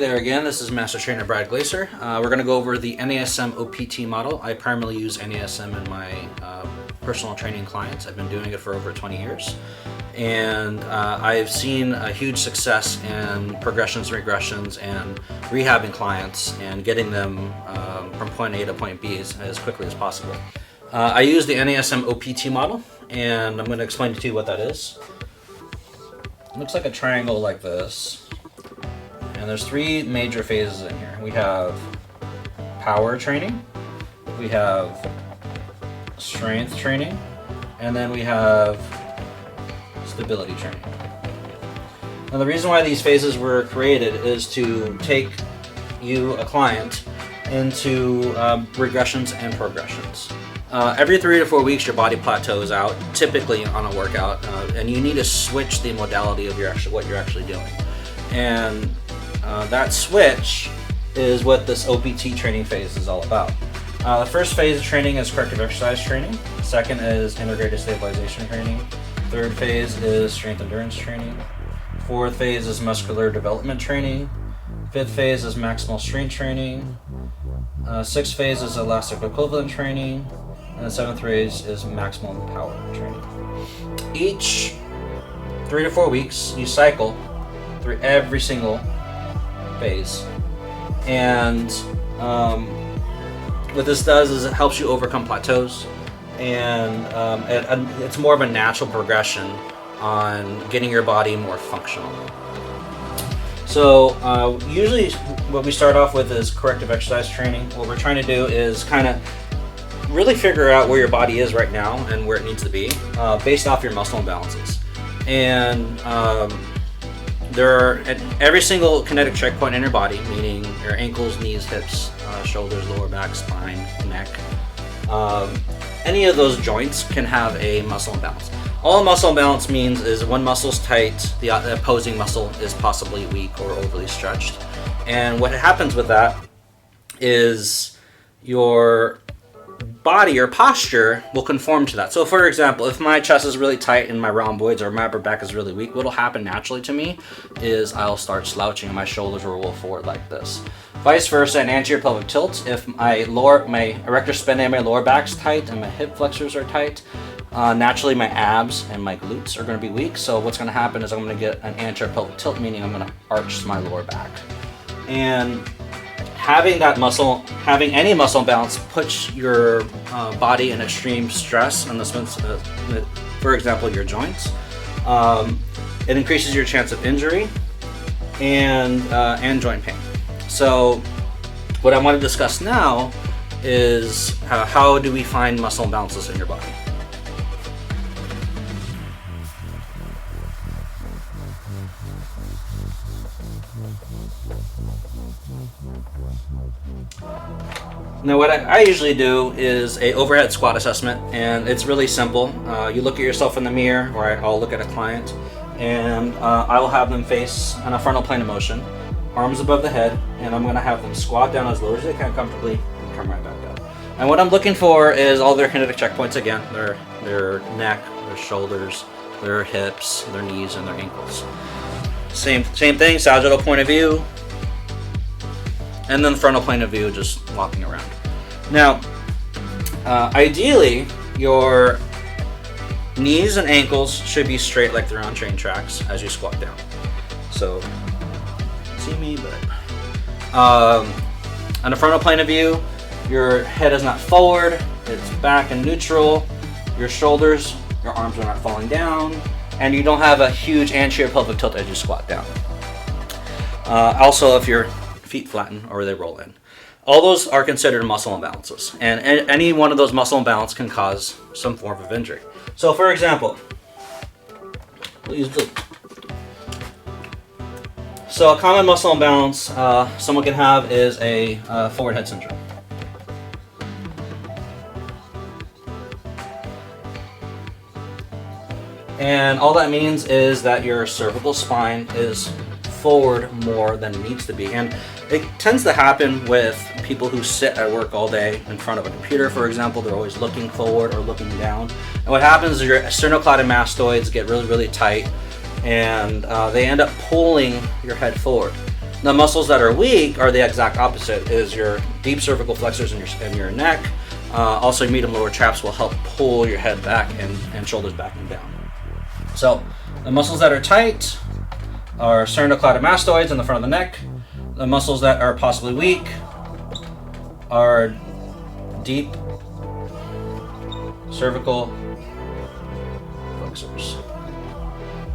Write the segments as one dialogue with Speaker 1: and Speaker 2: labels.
Speaker 1: there again. This is Master Trainer Brad Glaser. We're going to go over the NASM OPT model. I primarily use NASM in my personal training clients. I've been doing it for over 20 years. And I've seen a huge success in progressions, regressions, and rehabbing clients and getting them from point A to point B as quickly as possible. I use the NASM OPT model, and I'm going to explain to you what that is. It looks like a triangle like this. And there's three major phases in here. We have power training, we have strength training, and then we have stability training. Now the reason why these phases were created is to take you, a client, into regressions and progressions. Every 3 to 4 weeks your body plateaus out, typically on a workout, and you need to switch the modality of what you're actually doing. And that switch is what this OPT training phase is all about. The first phase of training is corrective exercise training. Second is integrated stabilization training. Third phase is strength endurance training. Fourth phase is muscular development training. Fifth phase is maximal strength training. Sixth phase is elastic equivalent training. And the seventh phase is maximum power training. Each 3 to 4 weeks, you cycle through every single phase, and what this does is it helps you overcome plateaus, and it's more of a natural progression on getting your body more functional. So usually what we start off with is corrective exercise training. What we're trying to do is kind of really figure out where your body is right now and where it needs to be based off your muscle imbalances. And there are at every single kinetic checkpoint in your body, meaning your ankles, knees, hips, shoulders, lower back, spine, neck. Any of those joints can have a muscle imbalance. All a muscle imbalance means is one muscle's tight, the opposing muscle is possibly weak or overly stretched. And what happens with that is your body or posture will conform to that. So for example, if my chest is really tight and my rhomboids or my upper back is really weak, what'll happen naturally to me is I'll start slouching and my shoulders will roll forward like this. Vice versa, an anterior pelvic tilt, if my erector spinae and my lower back's tight and my hip flexors are tight, naturally my abs and my glutes are going to be weak. So what's going to happen is I'm going to get an anterior pelvic tilt, meaning I'm going to arch my lower back. And having any muscle imbalance puts your body in extreme stress on for example, your joints. It increases your chance of injury and joint pain. So what I want to discuss now is how do we find muscle imbalances in your body. Now what I usually do is a overhead squat assessment, and it's really simple. You look at yourself in the mirror, or I'll look at a client, and I will have them face on a frontal plane of motion, arms above the head, and I'm going to have them squat down as low as they can comfortably and come right back up. And what I'm looking for is all their kinetic checkpoints again, their neck, their shoulders, their hips, their knees, and their ankles. Same thing, sagittal point of view, and then frontal plane of view, just walking around. Now, ideally, your knees and ankles should be straight like they're on train tracks as you squat down. So, see me, but on the frontal plane of view, your head is not forward, it's back and neutral. Your shoulders, your arms are not falling down, and you don't have a huge anterior pelvic tilt as you squat down. Also, if your feet flatten or they roll in. All those are considered muscle imbalances, and any one of those muscle imbalances can cause some form of injury. So for example, so a common muscle imbalance someone can have is a forward head syndrome. And all that means is that your cervical spine is forward more than it needs to be. And it tends to happen with people who sit at work all day in front of a computer, for example. They're always looking forward or looking down. And what happens is your sternocleidomastoids get really, really tight, and they end up pulling your head forward. The muscles that are weak are the exact opposite, is your deep cervical flexors in your neck. Also, medium lower traps will help pull your head back and shoulders back and down. So the muscles that are tight are sternocleidomastoids in the front of the neck. The muscles that are possibly weak are deep cervical flexors.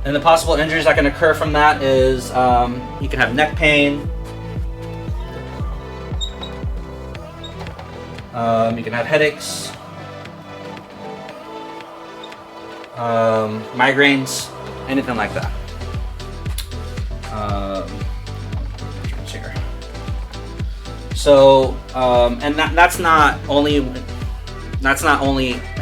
Speaker 1: And the possible injuries that can occur from that is you can have neck pain, you can have headaches, migraines, anything like that. Here. So, and that's not only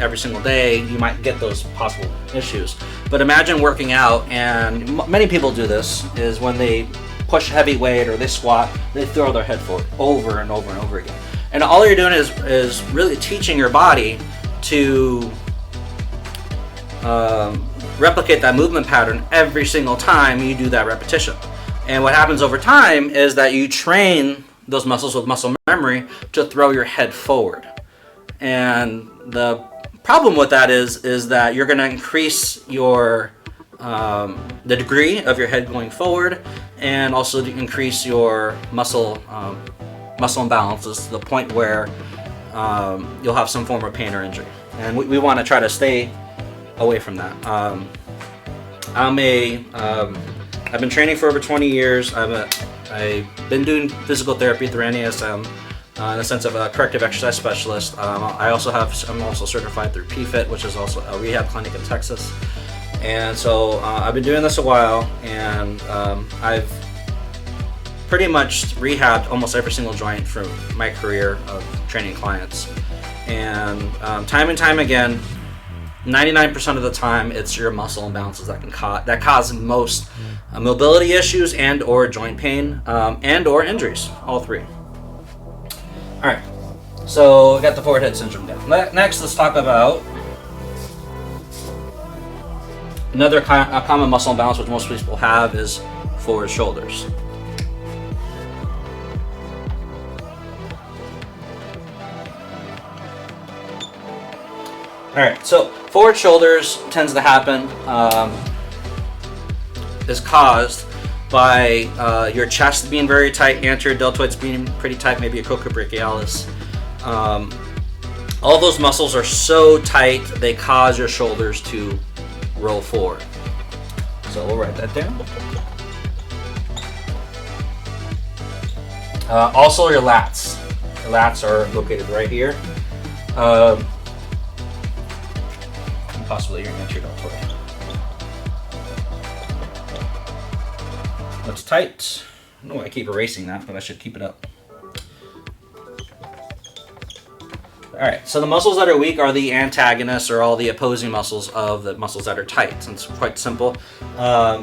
Speaker 1: every single day you might get those possible issues, but imagine working out, and many people do this, is when they push heavy weight or they squat, they throw their head forward over and over and over again. And all you're doing is really teaching your body to replicate that movement pattern every single time you do that repetition. And what happens over time is that you train those muscles with muscle memory to throw your head forward. And the problem with that is that you're going to increase your the degree of your head going forward, and also to increase your muscle imbalances to the point where you'll have some form of pain or injury. And we want to try to stay away from that. I've been training for over 20 years. I've been doing physical therapy through NASM in the sense of a corrective exercise specialist. I'm also certified through PFIT, which is also a rehab clinic in Texas. And so I've been doing this a while, and I've pretty much rehabbed almost every single joint from my career of training clients. And time and time again, 99% of the time, it's your muscle imbalances that cause most mobility issues and or joint pain and or injuries, all three. All right, so we got the forward head syndrome down. Next, let's talk about another common muscle imbalance which most people have is forward shoulders. All right, so forward shoulders tends to happen is caused by your chest being very tight, anterior deltoids being pretty tight, maybe a cocobrachialis. All those muscles are so tight they cause your shoulders to roll forward. So we'll write that down. Also your lats. Your lats are located right here. Possibly your anterior deltoid. That's tight. I don't know why I keep erasing that, but I should keep it up. Alright, so the muscles that are weak are the antagonists, or all the opposing muscles of the muscles that are tight. And it's quite simple.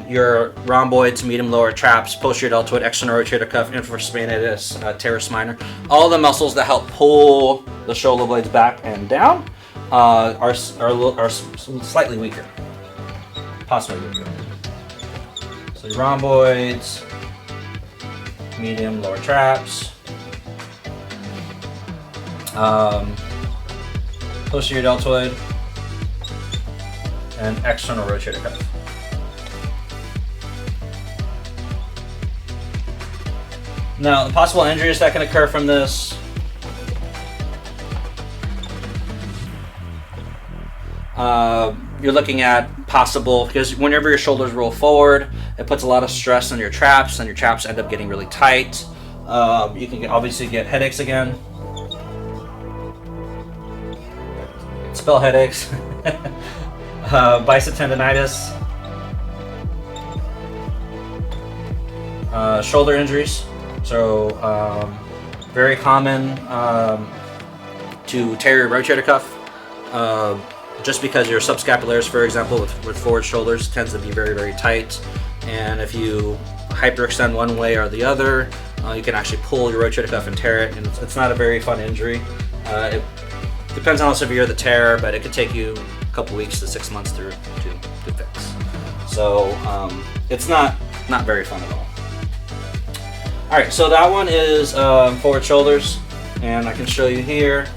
Speaker 1: Your rhomboids, medium lower traps, posterior deltoid, external rotator cuff, infraspinatus, teres minor. All the muscles that help pull the shoulder blades back and down are slightly weaker, possibly weaker. So your rhomboids, medium lower traps, posterior deltoid, and external rotator cuff. Now, the possible injuries that can occur from this. You're looking at possible, because whenever your shoulders roll forward, it puts a lot of stress on your traps, and your traps end up getting really tight. You can obviously get headaches again. Spell headaches. Bicep tendonitis. Shoulder injuries. So very common to tear your rotator cuff. Just because your subscapularis, for example, with forward shoulders tends to be very, very tight. And if you hyperextend one way or the other, you can actually pull your rotator cuff and tear it. And it's not a very fun injury. It depends on how severe the tear, but it could take you a couple weeks to 6 months to fix. So it's not very fun at All right, so that one is forward shoulders, and I can show you here.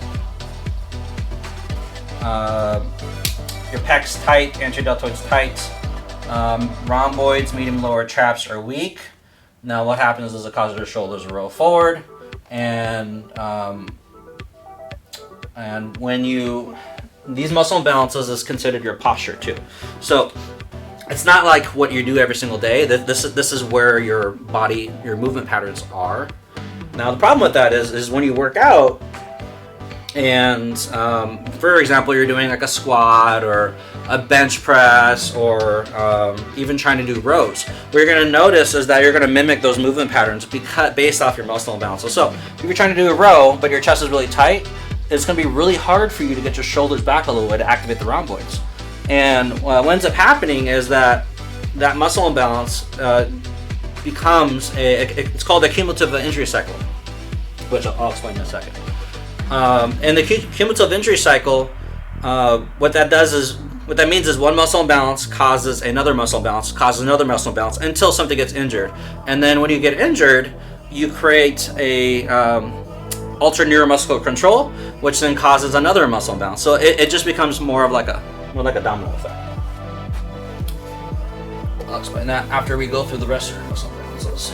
Speaker 1: Your pecs tight, anterior deltoids tight. Rhomboids, medium lower traps are weak. Now what happens is it causes your shoulders to roll forward, and when these muscle imbalances is considered your posture too. So it's not like what you do every single day. This is where your body, your movement patterns are. Now the problem with that is when you work out, and for example, you're doing like a squat or a bench press, or even trying to do rows, what you're going to notice is that you're going to mimic those movement patterns based off your muscle imbalances. So if you're trying to do a row, but your chest is really tight, it's going to be really hard for you to get your shoulders back a little bit to activate the rhomboids. And what ends up happening is that muscle imbalance becomes it's called a cumulative injury cycle, which I'll explain in a second. And the cumulative injury cycle, what that means is one muscle imbalance causes another muscle imbalance, until something gets injured. And then when you get injured, you create a altered neuromuscular control, which then causes another muscle imbalance. So it just becomes more like a domino effect. I'll explain that after we go through the rest of your muscle imbalances.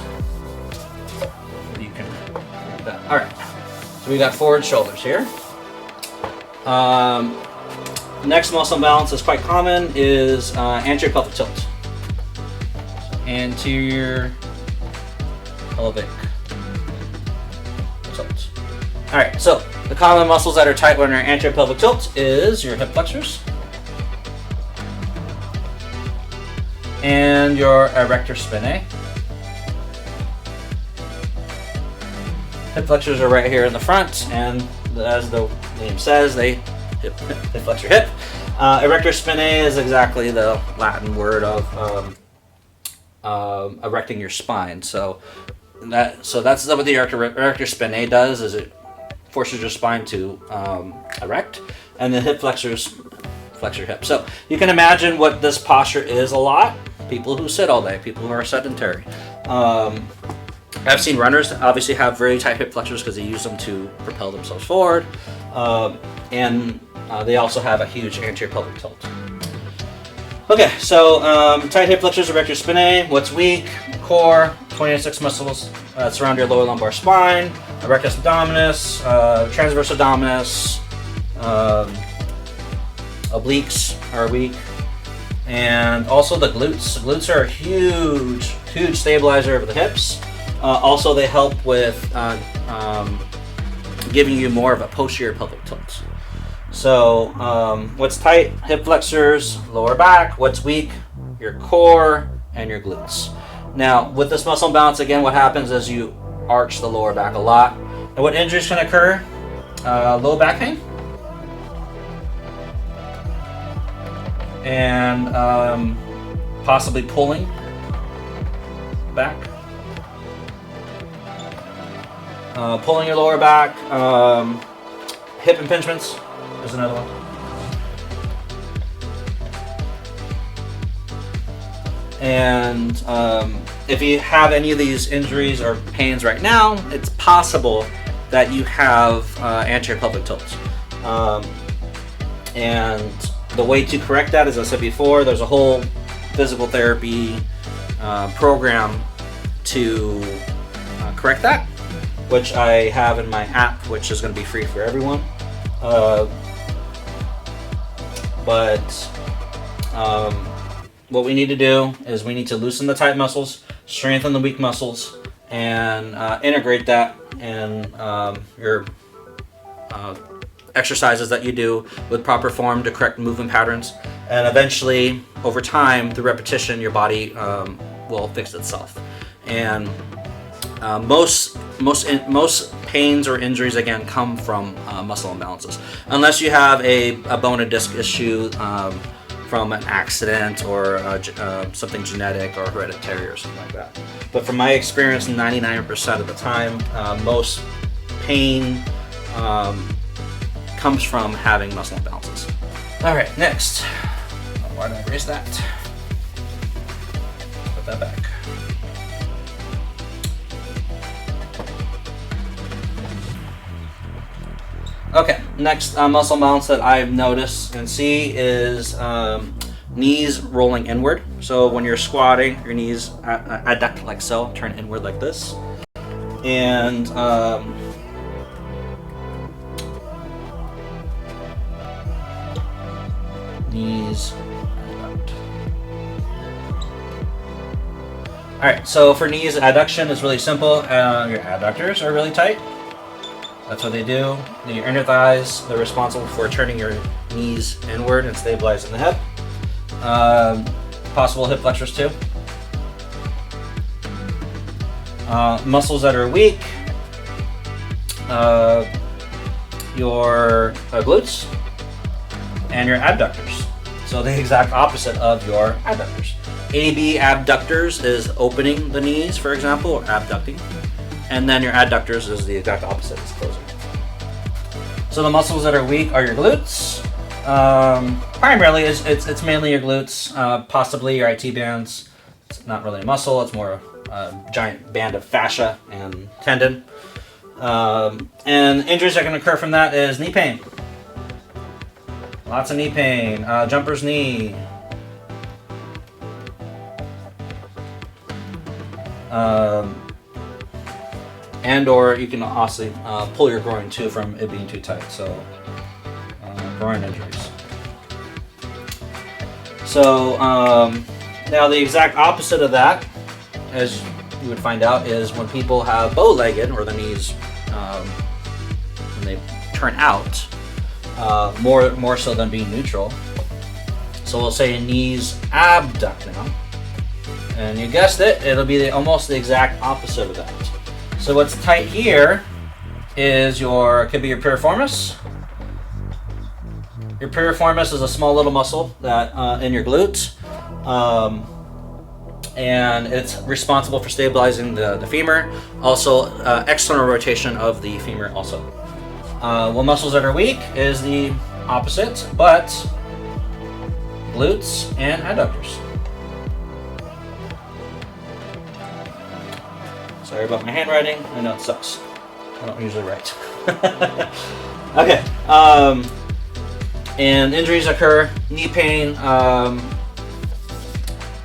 Speaker 1: You can read that. All right. So we got forward shoulders here. Next muscle imbalance is quite common is anterior pelvic tilt. Anterior pelvic tilt. All right, so the common muscles that are tight when you're anterior pelvic tilt is your hip flexors and your erector spinae. Hip flexors are right here in the front, and as the name says, they hip flex your hip. Erector spinae is exactly the Latin word of erecting your spine. So that's what the erector spinae does, is it forces your spine to erect, and the hip flexors flex your hip. So you can imagine what this posture is a lot. People who sit all day, people who are sedentary. I've seen runners obviously have very tight hip flexors because they use them to propel themselves forward, and they also have a huge anterior pelvic tilt. Okay, so tight hip flexors, erector spinae. What's weak? Core, 26 muscles surround your lower lumbar spine, rectus abdominis, transverse abdominis, obliques are weak, and also the glutes. Glutes are a huge stabilizer of the hips. Also, they help with giving you more of a posterior pelvic tilt. So, what's tight? Hip flexors, lower back. What's weak? Your core and your glutes. Now, with this muscle imbalance, again, what happens is you arch the lower back a lot. And what injuries can occur? Low back pain. And possibly pulling back. Pulling your lower back, hip impingements is another one. And if you have any of these injuries or pains right now, it's possible that you have anterior pelvic tilt. And the way to correct that, as I said before, there's a whole physical therapy program to correct that, which I have in my app, which is going to be free for everyone. What we need to do is we need to loosen the tight muscles, strengthen the weak muscles, and integrate that in your exercises that you do with proper form to correct movement patterns. And eventually, over time, through repetition, your body will fix itself. And most pains or injuries, again, come from muscle imbalances, unless you have a bone and disc issue from an accident or something genetic or hereditary or something like that. But from my experience, 99% of the time, most pain comes from having muscle imbalances. All right, next. Why did I erase that? Put that back. Okay, next muscle imbalance that I've noticed and see is knees rolling inward. So when you're squatting, your knees adduct like so, turn inward like this. And knees adduct. Alright, so for knees adduction, it's really simple. Your adductors are really tight. That's what they do. Your inner thighs, they're responsible for turning your knees inward and stabilizing the hip. Possible hip flexors too. Muscles that are weak, your glutes and your abductors. So the exact opposite of your adductors. AB abductors is opening the knees, for example, or abducting. And then your adductors is the exact opposite, is closing. So the muscles that are weak are your glutes. Primarily, it's mainly your glutes, possibly your IT bands. It's not really a muscle, it's more a giant band of fascia and tendon. And injuries that can occur from that is knee pain. Lots of knee pain. Jumper's knee. And or you can also pull your groin too from it being too tight. So groin injuries. So now the exact opposite of that, as you would find out, is when people have bow-legged, or the knees when they turn out, more so than being neutral. So we'll say knees abduct now, and you guessed it, it'll be almost the exact opposite of that. So what's tight here is could be your piriformis. Your piriformis is a small little muscle that in your glute, and it's responsible for stabilizing the femur. Also, external rotation of the femur also. Muscles that are weak is the opposite, but glutes and adductors. Sorry about my handwriting. I know it sucks. I don't usually write. Okay. And injuries occur. Knee pain,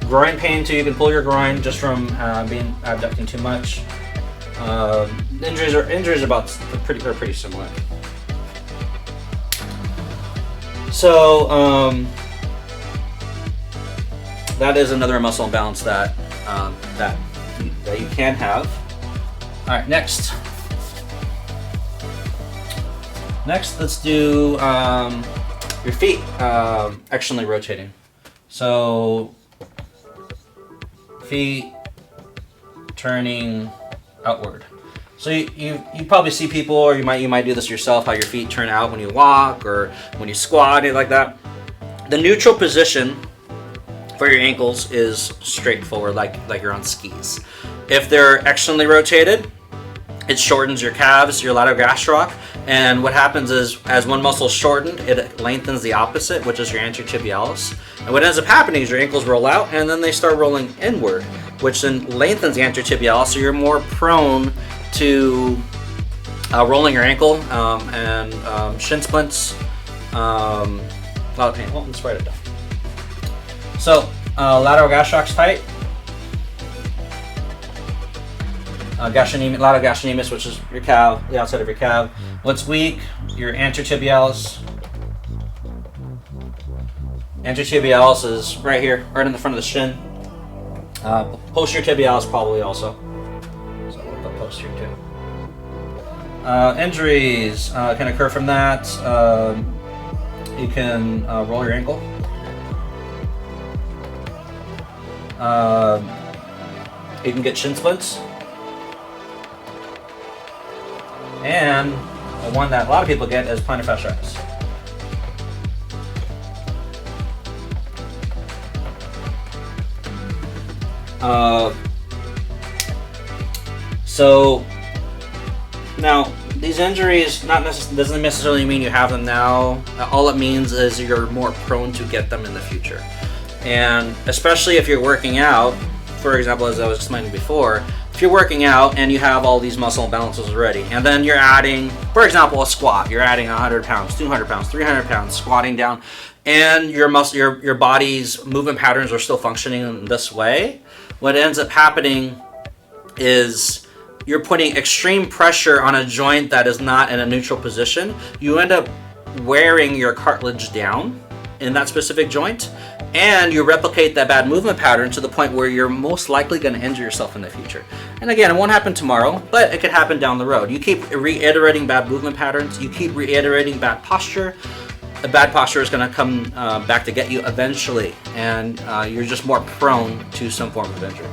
Speaker 1: groin pain too. You can pull your groin just from abducting too much. Injuries are pretty similar. So that is another muscle imbalance that you can have. All right, next, let's do your feet externally rotating. So feet turning outward. So you probably see people, or you might do this yourself, how your feet turn out when you walk or when you squat, anything like that. The neutral position for your ankles is straightforward, like you're on skis. If they're externally rotated, it shortens your calves, your lateral gastroc, and what happens is, as one muscle is shortened, it lengthens the opposite, which is your anterior tibialis. And what ends up happening is your ankles roll out, and then they start rolling inward, which then lengthens the anterior tibialis, so you're more prone to rolling your ankle and shin splints. A lot of pain. Well, let's write it down. So lateral gastroc's tight. Lateral gastrocnemius, which is your calf, the outside of your calf. What's weak? Your anterior tibialis. Anterior tibialis is right here, right in the front of the shin. Posterior tibialis probably also. So we'll put posterior too. Injuries can occur from that. You can roll your ankle. You can get shin splints. And the one that a lot of people get is plantar fasciitis. So now these injuries doesn't necessarily mean you have them now. All it means is you're more prone to get them in the future. And especially if you're working out, for example, as I was explaining before, if you're working out and you have all these muscle imbalances already, and then you're adding, for example, a squat, you're adding 100 pounds, 200 pounds, 300 pounds, squatting down, and your body's movement patterns are still functioning in this way, what ends up happening is you're putting extreme pressure on a joint that is not in a neutral position. You end up wearing your cartilage down in that specific joint, and you replicate that bad movement pattern to the point where you're most likely going to injure yourself in the future. And again, it won't happen tomorrow, but it could happen down the road. You keep reiterating bad movement patterns, you keep reiterating bad posture, the bad posture is going to come back to get you eventually, and you're just more prone to some form of injury.